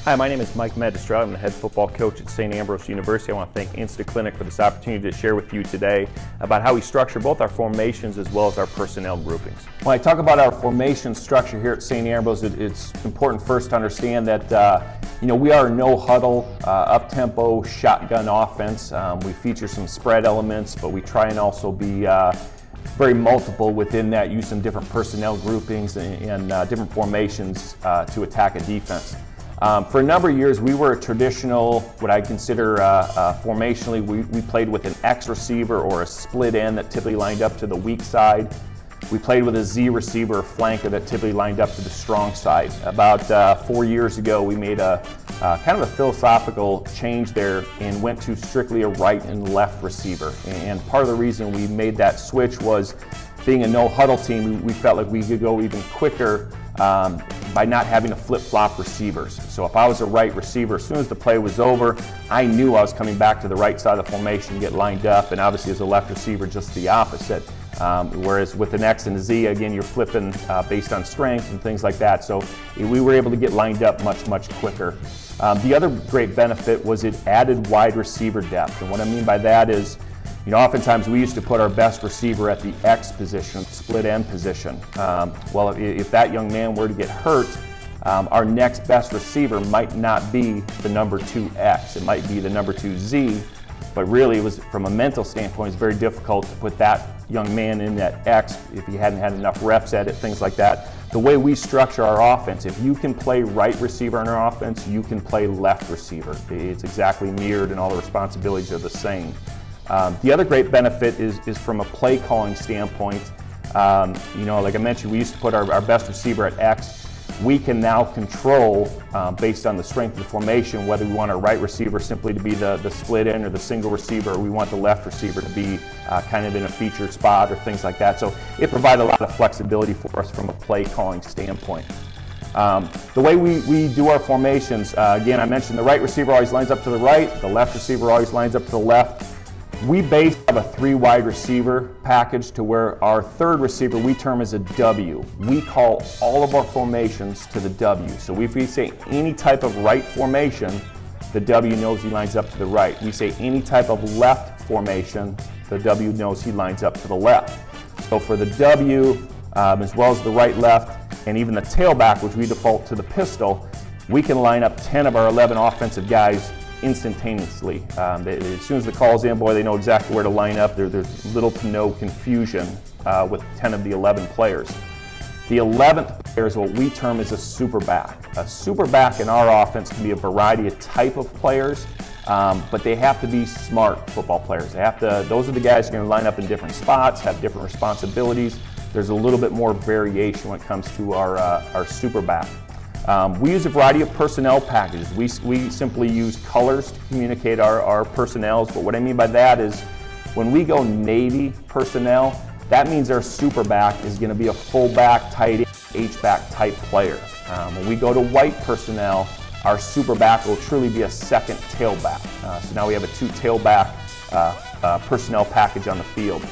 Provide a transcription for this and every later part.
Hi, my name is Mike Magistrelli. I'm the head football coach at St. Ambrose University. I want to thank Insta Clinic for this opportunity to share with you today about how we structure both our formations as well as our personnel groupings. When I talk about our formation structure here at St. Ambrose, it's important first to understand that we are a no-huddle, up-tempo, shotgun offense. We feature some spread elements, but we try and also be very multiple within that, use some different personnel groupings and different formations to attack a defense. For a number of years, we were a traditional, what I consider formationally, we played with an X receiver or a split end that typically lined up to the weak side. We played with a Z receiver or flanker that typically lined up to the strong side. About 4 years ago, we made a kind of a philosophical change there and went to strictly a right and left receiver. And part of the reason we made that switch was, being a no-huddle team, we felt like we could go even quicker by not having to flip-flop receivers. So if I was a right receiver, as soon as the play was over, I knew I was coming back to the right side of the formation, get lined up, and obviously as a left receiver, just the opposite. Whereas with an X and a Z, again, you're flipping based on strength and things like that. So we were able to get lined up much quicker. The other great benefit was it added wide receiver depth. And what I mean by that is, oftentimes we used to put our best receiver at the X position, split end position. Well, if that young man were to get hurt, our next best receiver might not be the number 2X. It might be the number 2Z, but really it was, from a mental standpoint, it's very difficult to put that young man in that X if he hadn't had enough reps at it, things like that. The way we structure our offense, if you can play right receiver in our offense, you can play left receiver. It's exactly mirrored and all the responsibilities are the same. The other great benefit is from a play calling standpoint. Like I mentioned, we used to put our best receiver at X. We can now control, based on the strength of the formation, whether we want our right receiver simply to be the split end or the single receiver, or we want the left receiver to be kind of in a featured spot or things like that. So it provided a lot of flexibility for us from a play calling standpoint. The way we do our formations, again, I mentioned the right receiver always lines up to the right, the left receiver always lines up to the left. We have a 3 wide receiver package to where our third receiver we term as a W. We call all of our formations to the W. So if we say any type of right formation, the W knows he lines up to the right. We say any type of left formation, the W knows he lines up to the left. So for the W, as well as the right, left, and even the tailback, which we default to the pistol, we can line up 10 of our 11 offensive guys instantaneously. As soon as the call's in, boy, they know exactly where to line up. There's little to no confusion with 10 of the 11 players. The 11th player is what we term as a super back. A super back in our offense can be a variety of type of players, but they have to be smart football players. Those are the guys who are going to line up in different spots, have different responsibilities. There's a little bit more variation when it comes to our super back. We use a variety of personnel packages. We simply use colors to communicate our personnels, but what I mean by that is when we go Navy personnel, that means our super back is going to be a fullback, tight end, H-back type player. When we go to white personnel, our super back will truly be a second tailback. So now we have a 2 tailback personnel package on the field.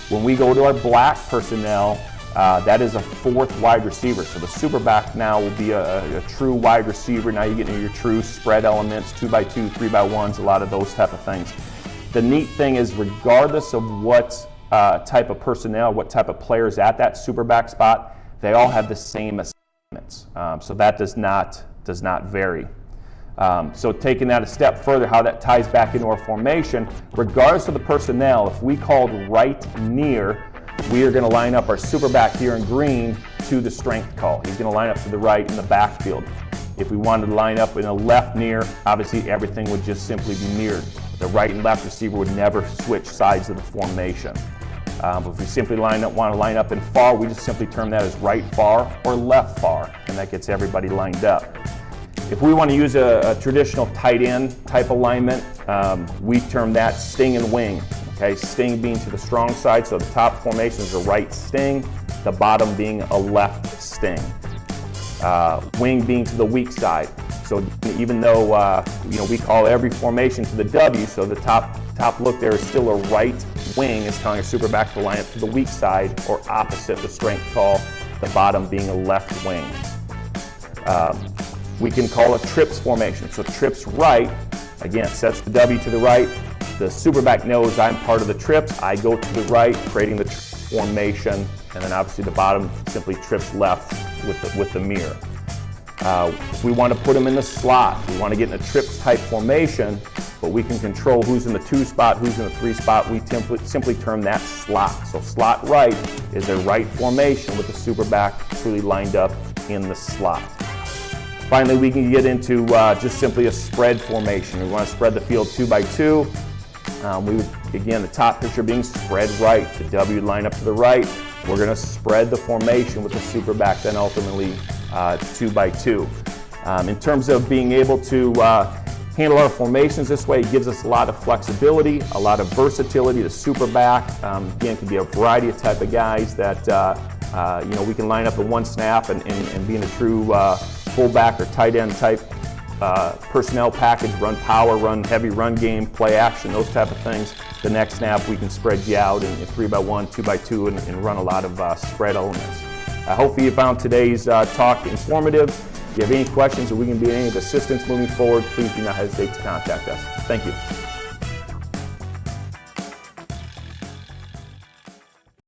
When we go to our black personnel, that is a 4th wide receiver. So the super back now will be a true wide receiver. Now you get into your true spread elements, 2x2, 3x1s, a lot of those type of things. The neat thing is, regardless of what type of personnel, what type of players at that super back spot, they all have the same assignments. So that does not vary. So taking that a step further, how that ties back into our formation, regardless of the personnel, if we called right near, we are going to line up our super back here in green to the strength call. He's going to line up to the right in the backfield. If we wanted to line up in a left near, obviously everything would just simply be mirrored. The right and left receiver would never switch sides of the formation. But if we simply want to line up in far, we just simply term that as right far or left far, and that gets everybody lined up. If we want to use a traditional tight end type alignment, we term that sting and wing. Okay, sting being to the strong side, so the top formation is a right sting, the bottom being a left sting. Wing being to the weak side. So even though we call every formation to the W, so the top look there is still a right wing, is telling a super back to line up to the weak side, or opposite the strength call, the bottom being a left wing. we can call a trips formation. So trips right, again, sets the W to the right. The superback knows I'm part of the trips. I go to the right, creating the formation, and then obviously the bottom simply trips left with the mirror. If we want to put them in the slot, we want to get in a trips type formation, but we can control who's in the 2 spot, who's in the 3 spot. We simply term that slot. So slot right is a right formation with the superback truly lined up in the slot. Finally, we can get into just simply a spread formation. We want to spread the field 2 by 2. We would, again, the top picture being spread right. The W would line up to the right. We're going to spread the formation with the superback, then ultimately 2 by 2. In terms of being able to handle our formations this way, it gives us a lot of flexibility, a lot of versatility. The superback, again, can be a variety of type of guys that we can line up in one snap and being a true fullback or tight end type personnel package, run power, run heavy run game, play action, those type of things. The next snap we can spread you out in 3 by 1, 2 by 2, and run a lot of spread elements. Hopefully you found today's talk informative. If you have any questions or we can be any assistance moving forward, please do not hesitate to contact us. Thank you.